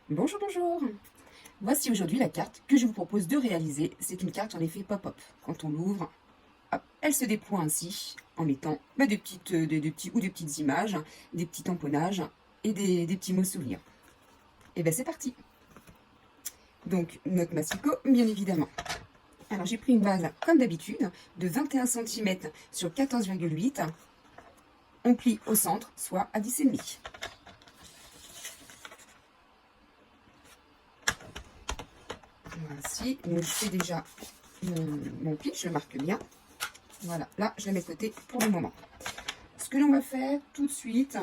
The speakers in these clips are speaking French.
Bonjour, bonjour. Voici aujourd'hui la carte que je vous propose de réaliser. C'est une carte en effet pop-up. Quand on l'ouvre, hop, elle se déploie ainsi en mettant des petites images, des petits tamponnages et des petits mots souvenirs. Et bien c'est parti. Donc notre massicot, bien évidemment. Alors j'ai pris une base comme d'habitude de 21 cm sur 14,8. On plie au centre, soit à 10,5. Voici, donc c'est déjà mon pli, je le marque bien. Voilà, là je la mets de côté pour le moment. Ce que l'on va faire tout de suite,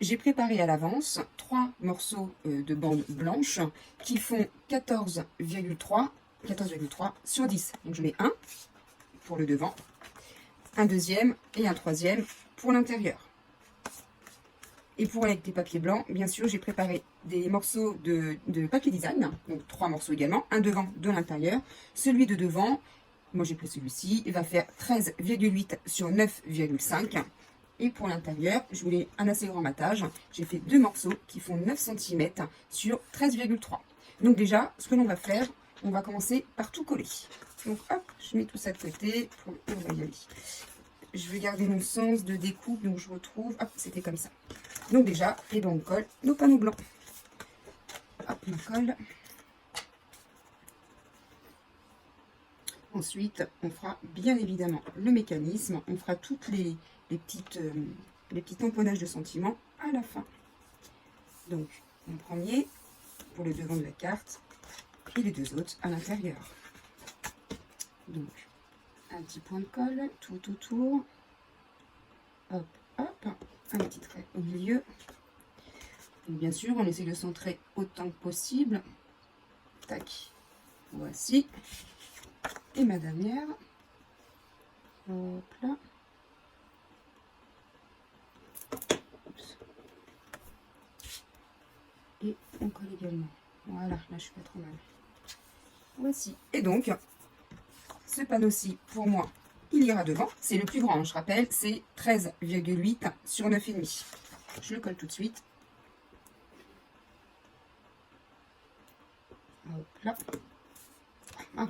j'ai préparé à l'avance 3 morceaux de bande blanche qui font 14,3 sur 10. Donc je mets un pour le devant, un deuxième et un troisième pour l'intérieur. Et pour avec des papiers blancs, bien sûr, j'ai préparé des morceaux de papier design, donc 3 morceaux également, un devant, de l'intérieur. Celui de devant, moi j'ai pris celui-ci, il va faire 13,8 sur 9,5. Et pour l'intérieur, je voulais un assez grand matage. J'ai fait 2 morceaux qui font 9 cm sur 13,3. Donc déjà, ce que l'on va faire, on va commencer par tout coller. Donc hop, je mets tout ça de côté, on va y aller. Je vais garder mon sens de découpe, donc je retrouve, hop, c'était comme ça. Donc déjà, et ben on colle nos panneaux blancs. Hop, on colle. Ensuite, on fera bien évidemment le mécanisme. On fera toutes les petits tamponnages de sentiments à la fin. Donc, en premier, pour le devant de la carte, et les deux autres à l'intérieur. Donc, un petit point de colle tout autour. Hop, hop, un petit trait au milieu. Et bien sûr, on essaie de centrer autant que possible. Tac, voici. Et ma dernière. Hop là. Oups. Et on colle également. Voilà, là je suis pas trop mal. Voici. Et donc, ce panneau-ci, pour moi, il ira devant. C'est le plus grand, je rappelle, c'est 13,8 sur 9,5. Je le colle tout de suite. Hop là. Ah.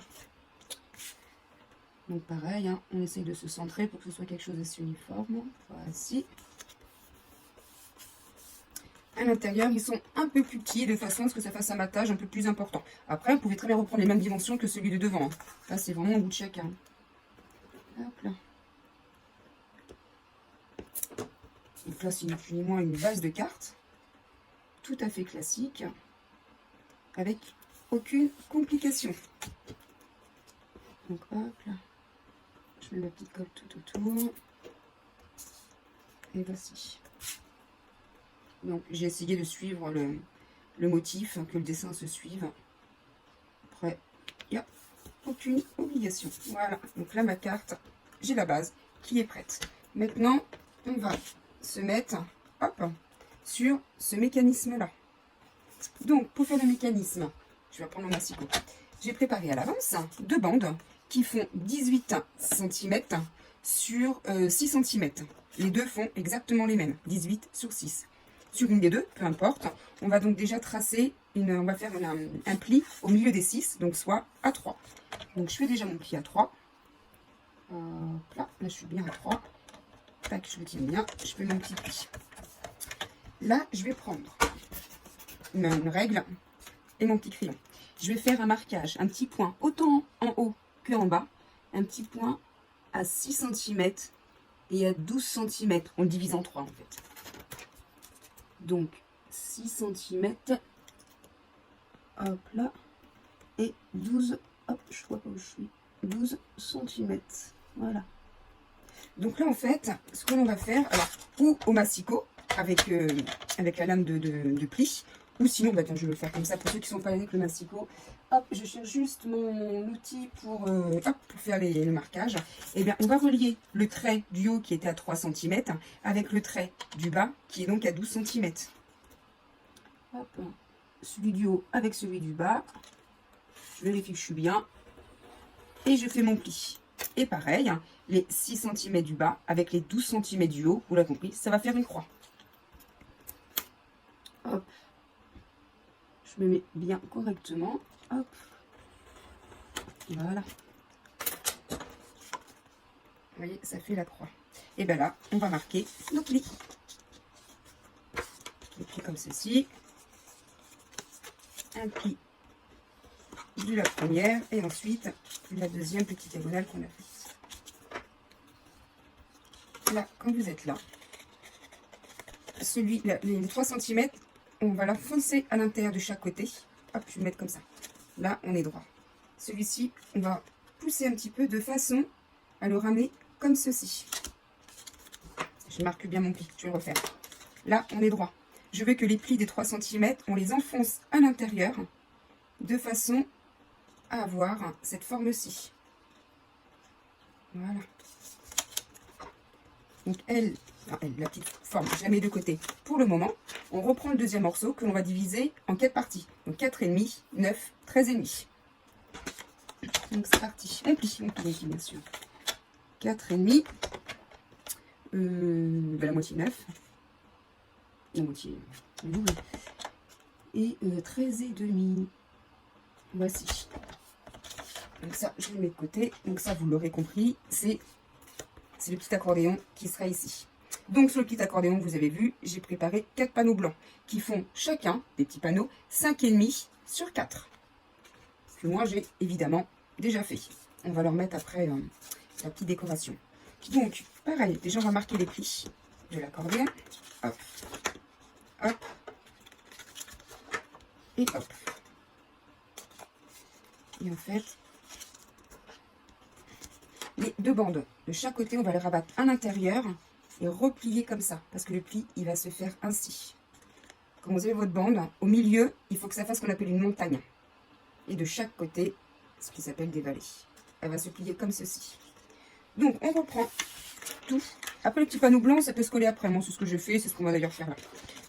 Donc pareil, hein, on essaye de se centrer pour que ce soit quelque chose d'assez uniforme. Voici. À l'intérieur, ils sont un peu plus petits de façon à ce que ça fasse un matage un peu plus important. Après, vous pouvez très bien reprendre les mêmes dimensions que celui de devant. Là, c'est vraiment au bout de chacun. Hop là. Donc là, c'est ni plus ni moins une base de cartes. Tout à fait classique. Avec aucune complication. Donc hop là. Je mets la petite colle tout autour. Et voici. Donc j'ai essayé de suivre le motif, que le dessin se suive. Après, il n'y a aucune obligation. Voilà, donc là ma carte, j'ai la base qui est prête. Maintenant, on va se mettre, hop, sur ce mécanisme-là. Donc, pour faire le mécanisme, je vais prendre mon massicot. J'ai préparé à l'avance 2 bandes qui font 18 cm sur 6 cm. Les deux font exactement les mêmes, 18 sur 6. Sur une des deux, peu importe, on va donc déjà tracer, on va faire un pli au milieu des 6, donc soit à 3. Donc je fais déjà mon pli à 3. Là, je suis bien à 3. Tac, je le tiens bien, je fais mon petit pli. Là, je vais prendre une règle et mon petit crayon. Je vais faire un marquage, un petit point, autant en haut que en bas, un petit point à 6 cm et à 12 cm. On le divise en 3 en fait. Donc 6 cm, hop là, et 12, hop, je vois pas où je suis, 12 cm. Voilà. Donc là en fait, ce que l'on va faire, alors, ou au massicot, avec la lame de pli, ou sinon, bah, attends, je vais le faire comme ça pour ceux qui sont pas avec le massicot. Hop, je cherche juste mon outil pour faire le marquage. Et bien, on va relier le trait du haut qui était à 3 cm avec le trait du bas qui est donc à 12 cm. Hop, celui du haut avec celui du bas. Je vérifie que je suis bien. Et je fais mon pli. Et pareil, les 6 cm du bas avec les 12 cm du haut, vous l'avez compris, ça va faire une croix. Hop. Je me mets bien correctement. Hop. Voilà. Vous voyez, ça fait la croix. Et bien là, on va marquer nos plis. Des plis comme ceci. Un pli de la première et ensuite la deuxième petite diagonale qu'on a faite. Là, quand vous êtes là, les 3 cm, on va la foncer à l'intérieur de chaque côté. Hop, je vais le mettre comme ça. Là, on est droit. Celui-ci, on va pousser un petit peu de façon à le ramener comme ceci. Je marque bien mon pli, je vais le refaire. Là, on est droit. Je veux que les plis des 3 cm, on les enfonce à l'intérieur de façon à avoir cette forme-ci. Voilà. Donc la petite forme, je la mets de côté pour le moment. On reprend le deuxième morceau que l'on va diviser en 4 parties. Donc 4,5, 9, 13,5. Donc c'est parti. On plie, bien sûr. 4,5. La moitié 9. La moitié. Et 13,5. Voici. Donc ça, je le mets de côté. Donc ça, vous l'aurez compris, c'est le petit accordéon qui sera ici. Donc sur le petit accordéon, vous avez vu, j'ai préparé 4 panneaux blancs qui font chacun, des petits panneaux, 5,5 sur 4. Que moi, j'ai évidemment déjà fait. On va leur mettre après la petite décoration. Donc, pareil, déjà on va marquer les plis de l'accordéon. Hop, hop, et hop. Et en fait, les 2 bandes de chaque côté, on va les rabattre à l'intérieur et replier comme ça, parce que le pli, il va se faire ainsi. Quand vous avez votre bande, au milieu, il faut que ça fasse ce qu'on appelle une montagne. Et de chaque côté, ce qui s'appelle des vallées. Elle va se plier comme ceci. Donc, on reprend tout. Après, le petit panneau blanc, ça peut se coller après. Moi, c'est ce que je fais, c'est ce qu'on va d'ailleurs faire là.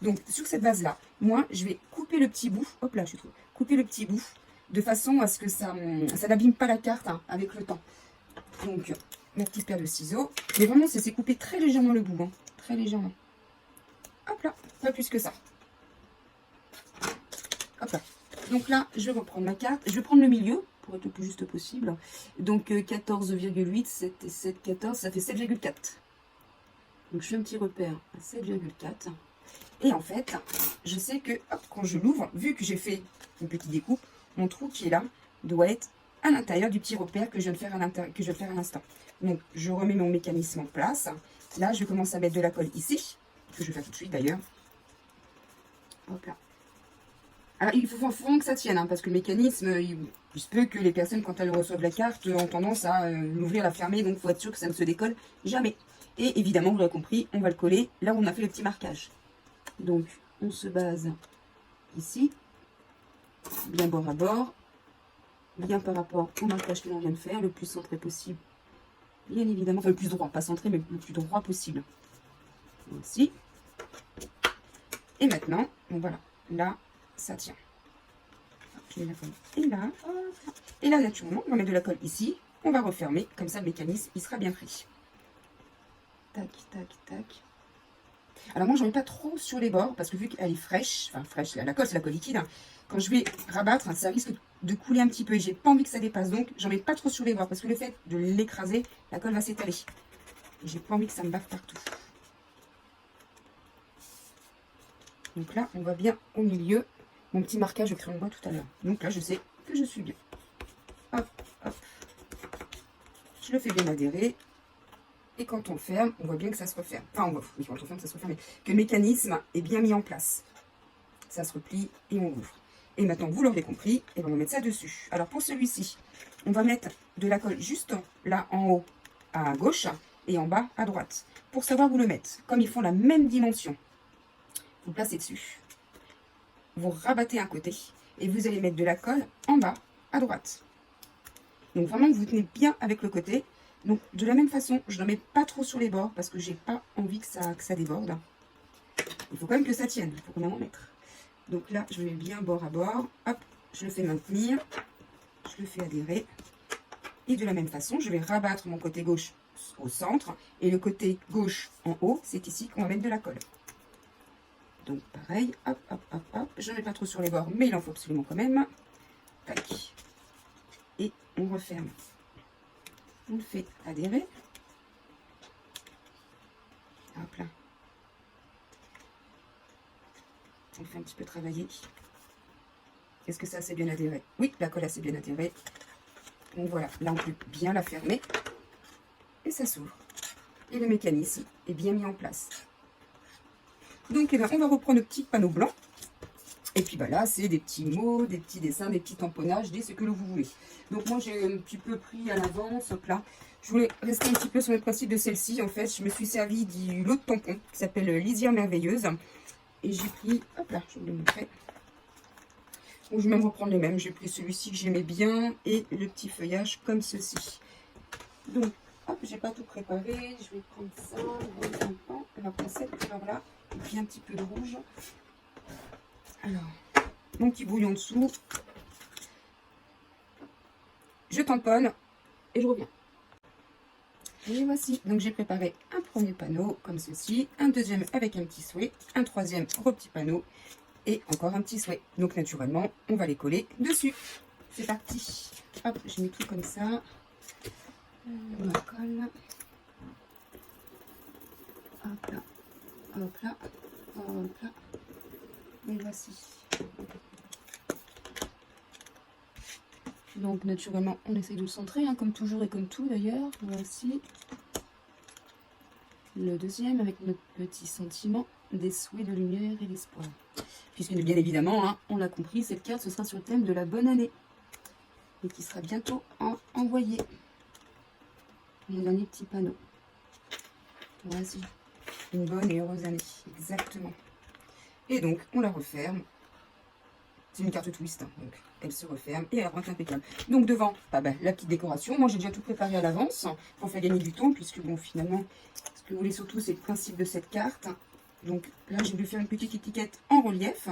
Donc, sur cette base-là, moi, je vais couper le petit bout. Hop là, je trouve. Couper le petit bout de façon à ce que ça n'abîme pas la carte avec le temps. Donc, ma petite paire de ciseaux. Mais vraiment, c'est couper très légèrement le bout. Très légèrement. Hop là, pas plus que ça. Hop là. Donc là, je vais reprendre ma carte. Je vais prendre le milieu, pour être le plus juste possible. Donc 14,8, 7 et 7, 14, ça fait 7,4. Donc je fais un petit repère à 7,4. Et en fait, je sais que hop, quand je l'ouvre, vu que j'ai fait une petite découpe, mon trou qui est là doit être à l'intérieur du petit repère que je viens de faire à l'instant. Donc je remets mon mécanisme en place. Là, je commence à mettre de la colle ici, que je vais faire tout de suite d'ailleurs. Hop là. Alors, il faut vraiment que ça tienne, parce que le mécanisme, il se peut que les personnes, quand elles reçoivent la carte, ont tendance à l'ouvrir, la fermer, donc il faut être sûr que ça ne se décolle jamais. Et évidemment, vous l'aurez compris, on va le coller là où on a fait le petit marquage. Donc, on se base ici, bien bord à bord, bien par rapport au marquage que l'on vient de faire, le plus centré possible, bien évidemment, enfin le plus droit, pas centré, mais le plus droit possible. Ici. Et maintenant, donc voilà, là, ça tient. Je mets la colle et là, et là naturellement, on va mettre de la colle ici, on va refermer, comme ça le mécanisme il sera bien pris. Tac, tac, tac. Alors moi j'en mets pas trop sur les bords parce que vu qu'elle est fraîche, enfin fraîche, la colle c'est la colle liquide, quand je vais rabattre, ça risque de couler un petit peu et j'ai pas envie que ça dépasse, donc j'en mets pas trop sur les bords parce que le fait de l'écraser, la colle va s'étaler. Et j'ai pas envie que ça me bave partout. Donc là, on va bien au milieu. Mon petit marquage, je crée en bois tout à l'heure. Donc là, je sais que je suis bien. Hop, hop. Je le fais bien adhérer. Et quand on ferme, on voit bien que ça se referme. Enfin, on voit, oui, quand on ferme, ça se referme. Que le mécanisme est bien mis en place. Ça se replie et on ouvre. Et maintenant, vous l'aurez compris, et on va mettre ça dessus. Alors, pour celui-ci, on va mettre de la colle juste là, en haut, à gauche, et en bas, à droite. Pour savoir où le mettre. Comme ils font la même dimension. Vous placez dessus. Vous rabattez un côté et vous allez mettre de la colle en bas à droite. Donc vraiment vous tenez bien avec le côté. Donc de la même façon, je ne mets pas trop sur les bords parce que j'ai pas envie que ça déborde. Il faut quand même que ça tienne, il faut quand même en mettre. Donc là, je mets bien bord à bord. Hop, je le fais maintenir. Je le fais adhérer. Et de la même façon, je vais rabattre mon côté gauche au centre. Et le côté gauche en haut, c'est ici qu'on va mettre de la colle. Donc pareil, hop, hop, hop, hop. J'en mets pas trop sur les bords, mais il en faut absolument quand même. Tac. Et on referme. On le fait adhérer. Hop là. On le fait un petit peu travailler. Est-ce que ça c'est bien adhéré? Oui, la colle c'est bien adhérée. Donc voilà, là on peut bien la fermer. Et ça s'ouvre. Et le mécanisme est bien mis en place. Donc eh ben, on va reprendre le petit panneau blanc. Et puis bah là, c'est des petits mots, des petits dessins, des petits tamponnages, des ce que vous voulez. Donc moi, j'ai un petit peu pris à l'avance. Hop là. Je voulais rester un petit peu sur le principe de celle-ci. En fait, je me suis servi du lot de tampons qui s'appelle Lisière Merveilleuse. Et j'ai pris, hop là, je vais vous le montrer. Bon, je vais même reprendre les mêmes. J'ai pris celui-ci que j'aimais bien et le petit feuillage comme ceci. Donc, hop, j'ai pas tout préparé. Je vais prendre ça, le tampon, la cette couleur-là, et puis un petit peu de rouge. Alors, mon petit brouillon dessous. Je tamponne et je reviens. Et voici. Donc, j'ai préparé un premier panneau comme ceci, un deuxième avec un petit souhait, un troisième gros petit panneau et encore un petit souhait. Donc, naturellement, on va les coller dessus. C'est parti. Hop, je mets tout comme ça. On colle. Hop là, hop là, hop là. Et voici. Donc naturellement on essaye de le centrer, hein, comme toujours et comme tout d'ailleurs. Voici le deuxième avec notre petit sentiment des souhaits de lumière et d'espoir. Puisque bien évidemment, hein, on l'a compris, cette carte ce sera sur le thème de la bonne année. Et qui sera bientôt envoyé. Mon dernier petit panneau. Voici. Une bonne et heureuse année. Exactement. Et donc, on la referme. C'est une carte twist, hein, donc elle se referme et elle rentre impeccable. Donc devant, la petite décoration. Moi, j'ai déjà tout préparé à l'avance pour faire gagner du temps, puisque bon, finalement, ce que vous voulez surtout, c'est le principe de cette carte. Donc là, j'ai voulu faire une petite étiquette en relief.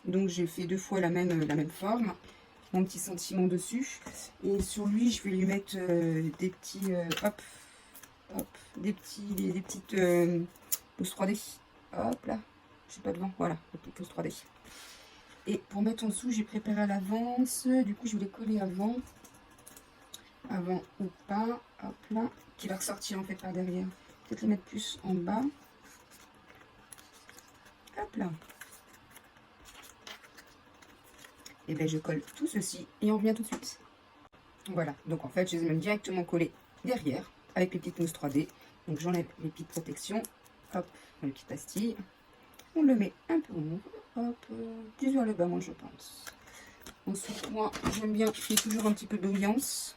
Donc j'ai fait 2 fois la même forme. Mon petit sentiment dessus. Et sur lui, je vais lui mettre des petits, des petites pousses 3D. Hop là. Je suis pas devant, voilà, le petit pouce 3D. Et pour mettre en dessous, j'ai préparé à l'avance. Du coup, je vais les coller avant ou pas. Hop là, qui va ressortir en fait par derrière. Peut-être les mettre plus en bas. Hop là. Et bien, je colle tout ceci et on revient tout de suite. Voilà, donc en fait, je les ai même directement collés derrière avec les petites mousses 3D. Donc j'enlève les petites protections. Hop, les petites pastilles. On le met un peu en haut, hop, plus vers le bas, moi je pense. Ensuite, moi, j'aime bien qu'il y ait toujours un petit peu d'ambiance.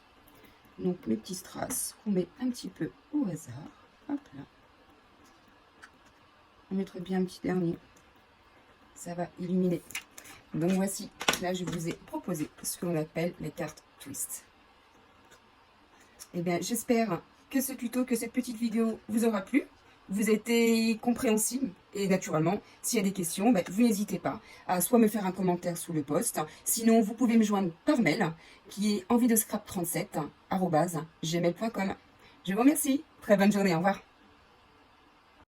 Donc, mes petits strass, on met un petit peu au hasard. Hop là. On mettra bien un petit dernier. Ça va illuminer. Donc, voici, là, je vous ai proposé ce que l'on appelle les cartes twist. Eh bien, j'espère que ce tuto, que cette petite vidéo vous aura plu. Vous avez été compréhensible et naturellement, s'il y a des questions, vous n'hésitez pas à soit me faire un commentaire sous le post, sinon vous pouvez me joindre par mail qui est enviedescrap37@gmail.com. Je vous remercie, très bonne journée, au revoir.